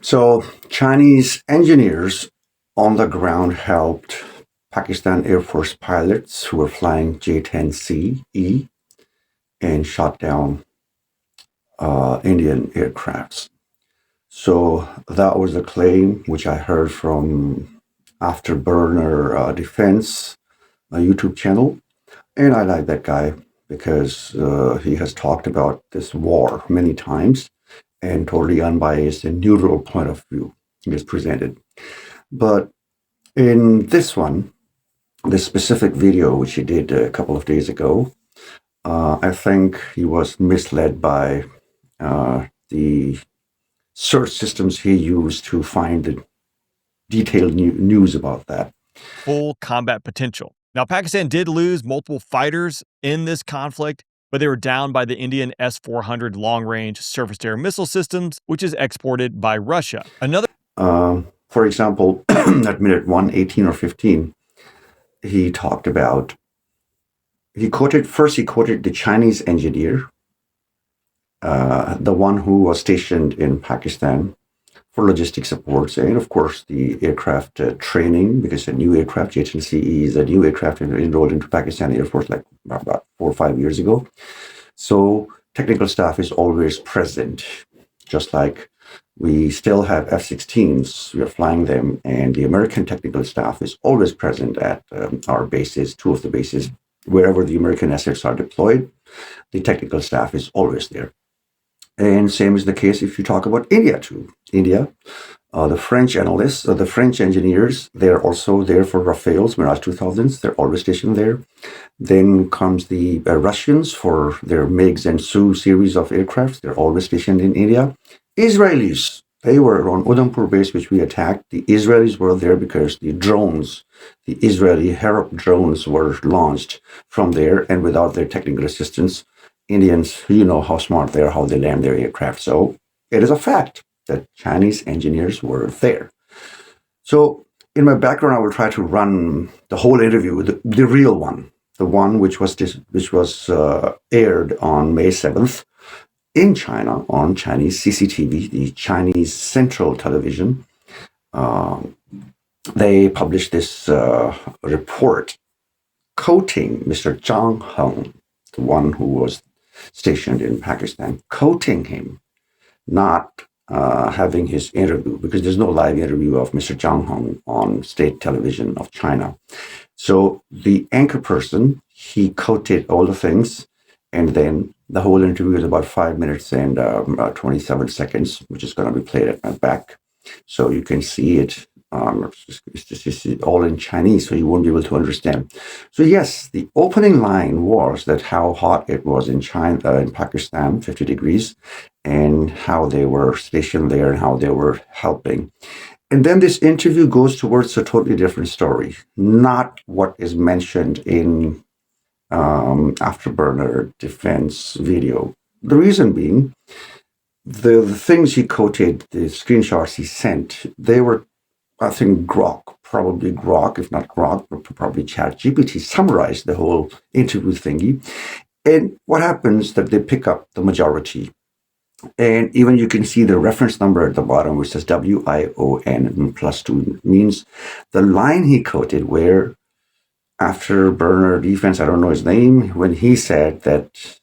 So Chinese engineers on the ground helped Pakistan Air Force pilots who were flying J-10C-E and shot down Indian aircrafts. So that was a claim which I heard from Afterburner Defense, a YouTube channel. And I like that guy because he has talked about this war many times and totally unbiased and neutral point of view he has presented. But in this one, this specific video, which he did a couple of days ago, I think he was misled by the search systems he used to find the detailed news about that. Full combat potential. Now, Pakistan did lose multiple fighters in this conflict, but they were down by the Indian S-400 long-range surface-to-air missile systems, which is exported by Russia. For example, at minute 1:18 or 15, he talked about, he quoted the Chinese engineer, the one who was stationed in Pakistan for logistic supports, and of course the aircraft training, because a new aircraft, J-10C-E, is a new aircraft enrolled into Pakistan Air Force like about 4 or 5 years ago. So technical staff is always present, just like we still have F-16s, we are flying them, and the American technical staff is always present at our bases, 2 of the bases. Wherever the American assets are deployed, the technical staff is always there. And same is the case if you talk about India too. India, the French analysts, the French engineers, they're also there for Rafales, Mirage 2000s. They're always stationed there. Then comes the Russians for their MiGs and Su series of aircrafts. They're always stationed in India. Israelis, they were on Udhampur base, which we attacked. The Israelis were there because the drones, the Israeli Harop drones were launched from there, and without their technical assistance, Indians, you know how smart they are, how they land their aircraft. So it is a fact that Chinese engineers were there. So in my background, I will try to run the whole interview, the real one, the one which was aired on May 7th in China on Chinese CCTV, the Chinese Central Television. They published this report quoting Mr. Zhang Heng, the one who was stationed in Pakistan, quoting him, not having his interview, because there's no live interview of Mr. Zhang Heng on state television of China. So the anchor person, he quoted all the things, and then the whole interview is about 5 minutes and 27 seconds, which is going to be played at my back. So you can see it. It's all in Chinese, so you won't be able to understand. So yes, the opening line was that how hot it was in China, in Pakistan, 50 degrees, and how they were stationed there and how they were helping. And then this interview goes towards a totally different story, not what is mentioned in Afterburner Defense video. The reason being, the things he quoted, the screenshots he sent, they were, I think, probably Grok, if not Grok, but probably ChatGPT summarized the whole interview thingy. And what happens that they pick up the majority. And even you can see the reference number at the bottom, which says WION +2, means the line he quoted where Afterburner Defense, I don't know his name, when he said that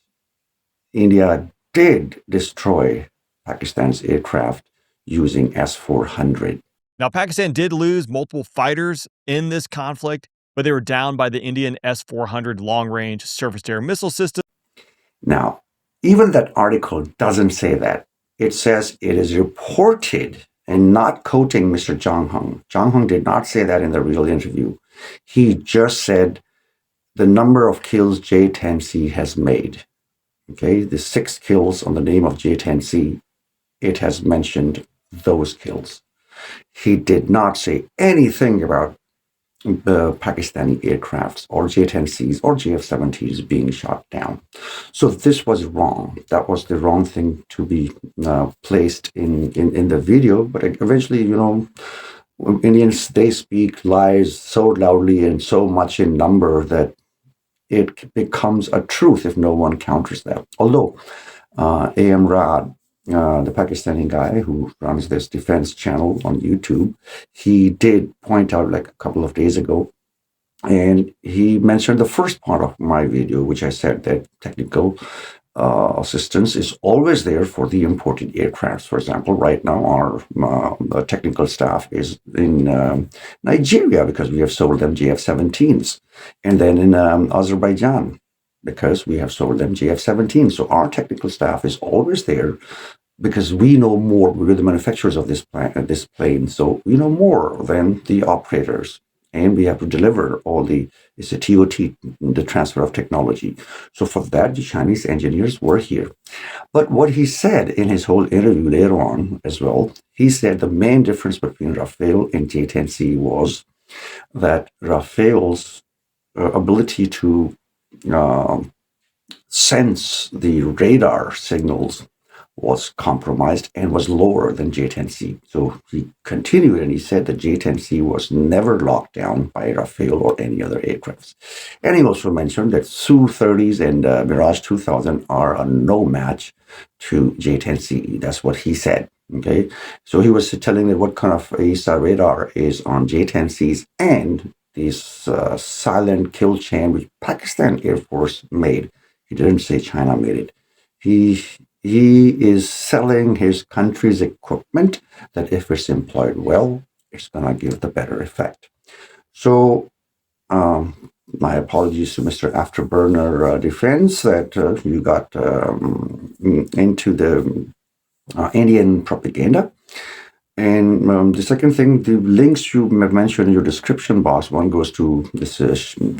India did destroy Pakistan's aircraft using S-400. Now, Pakistan did lose multiple fighters in this conflict, but they were down by the Indian S-400 long-range surface-to-air missile system. Now, even that article doesn't say that. It says it is reported, and not quoting Mr. Zhang Heng. Zhang Heng did not say that in the real interview. He just said the number of kills J-10C has made. Okay, the 6 kills on the name of J-10C, it has mentioned those kills. He did not say anything about the Pakistani aircrafts or J-10Cs or JF-17s being shot down. So this was wrong. That was the wrong thing to be placed in the video. But eventually, you know, Indians, they speak lies so loudly and so much in number that it becomes a truth if no one counters that. Although A.M. Rad the Pakistani guy who runs this defense channel on YouTube, he did point out like a couple of days ago, and he mentioned the first part of my video, which I said that technical assistance is always there for the imported aircrafts. For example, right now our technical staff is in Nigeria because we have sold them JF-17s, and then in Azerbaijan because we have sold them JF-17. So our technical staff is always there because we know more. We're the manufacturers of this plane, so we know more than the operators, and we have to deliver all it's a TOT, the transfer of technology. So for that, the Chinese engineers were here. But what he said in his whole interview later on as well, he said the main difference between Rafale and J-10C was that Rafale's ability to uh, sense the radar signals was compromised and was lower than J-10C. So he continued and he said that J-10C was never locked down by Rafale or any other aircrafts. And he also mentioned that Su-30s and Mirage 2000 are a no match to J-10C. That's what he said. Okay, so he was telling me what kind of AESA radar is on J-10Cs and this silent kill chain which Pakistan Air Force made. He didn't say China made it. He is selling his country's equipment that if it's employed well, it's going to give the better effect. So my apologies to Mr. Afterburner Defense that you got into the Indian propaganda. And the second thing, the links you mentioned in your description box, one goes to this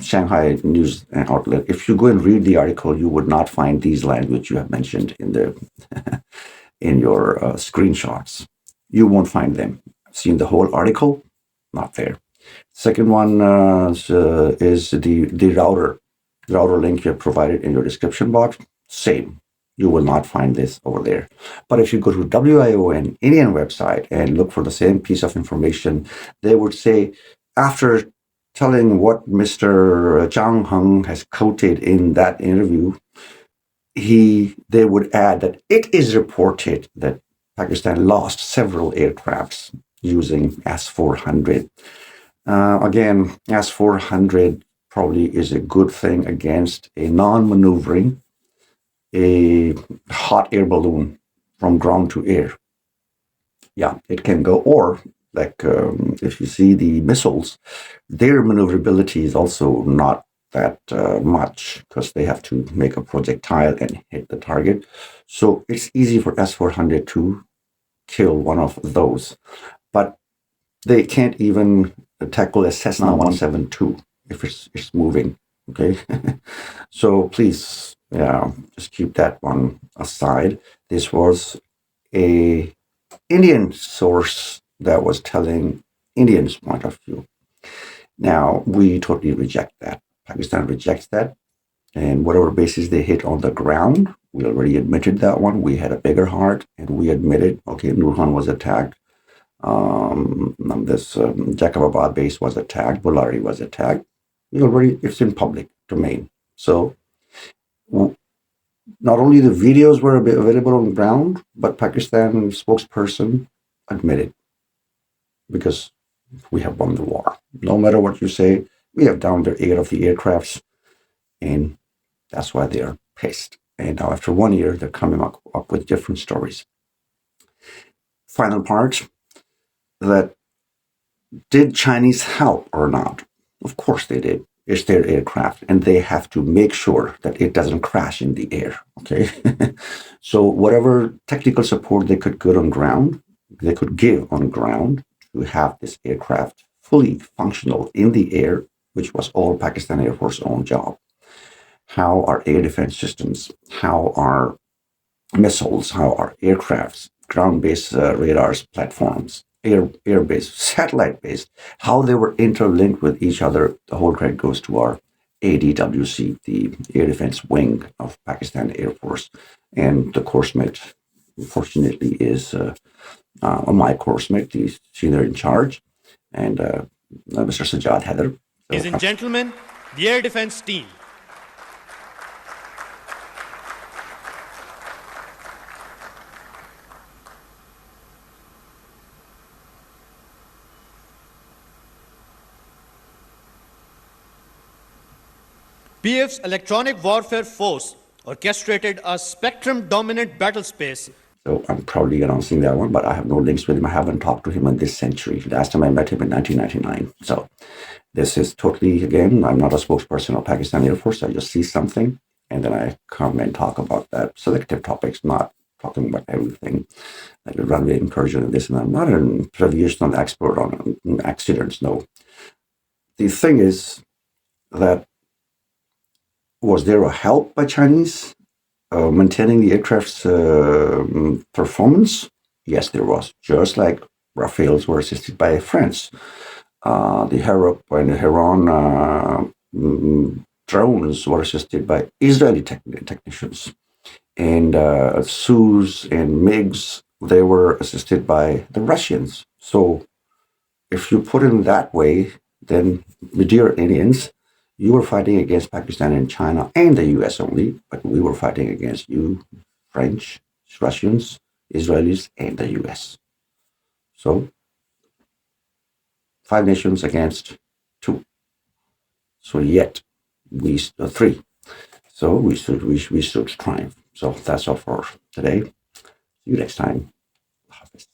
Shanghai news outlet. If you go and read the article, you would not find these language you have mentioned in the in your screenshots. You won't find them. I've seen the whole article, not there. Second one is the router link you have provided in your description box. Same. You will not find this over there. But if you go to WIO, an Indian website, and look for the same piece of information, they would say, after telling what Mr. Zhang Heng has quoted in that interview, they would add that it is reported that Pakistan lost several aircrafts using S-400. Again, S-400 probably is a good thing against a non-maneuvering, a hot air balloon from ground to air. Yeah, it can go. Or like if you see the missiles, their maneuverability is also not that much because they have to make a projectile and hit the target. So it's easy for S-400 to kill one of those. But they can't even tackle a Cessna 172 if it's moving. Okay, so please, just keep that one aside. This was a Indian source that was telling Indians' point of view. Now we totally reject that. Pakistan rejects that, and whatever bases they hit on the ground, we already admitted that one. We had a bigger heart, and we admitted, okay, Nurhan was attacked. This Jacobabad base was attacked. Bulari was attacked. It's in public domain. So not only the videos were available on the ground, but Pakistan spokesperson admitted, because we have won the war. No matter what you say, we have downed their 8 of the aircrafts, and that's why they are pissed. And now after 1 year, they're coming up with different stories. Final part, that did Chinese help or not? Of course they did. It's their aircraft, and they have to make sure that it doesn't crash in the air. Okay, so whatever technical support they could give on ground to have this aircraft fully functional in the air, which was all Pakistan Air Force own job. How are air defense systems? How are missiles? How are aircrafts? Ground-based radars, platforms, air-based, satellite-based, how they were interlinked with each other. The whole credit goes to our ADWC, the Air Defense Wing of Pakistan Air Force. And the course mate, fortunately, is my course mate, the senior in charge, and Mr. Sajjad Heather. Ladies and gentlemen, the Air Defense team. PF's electronic warfare force orchestrated a spectrum-dominant battle space. So I'm probably announcing that one, but I have no links with him. I haven't talked to him in this century. Last time I met him in 1999. So this is totally, again, I'm not a spokesperson of Pakistan Air Force. I just see something and then I come and talk about that selective topics, not talking about everything, like a runway incursion and this and that. I'm not an aviation expert on accidents, no. The thing is that was there a help by Chinese maintaining the aircraft's performance? Yes, there was. Just like Rafales were assisted by France. The Harop and the Heron drones were assisted by Israeli technicians. And Sus and MiGs, they were assisted by the Russians. So if you put it that way, then, my dear Indians, you were fighting against Pakistan and China and the US only, but we were fighting against you, French, Russians, Israelis, and the US. So 5 nations against 2. So yet we 3. So we should triumph. So that's all for today. See you next time. Hafiz.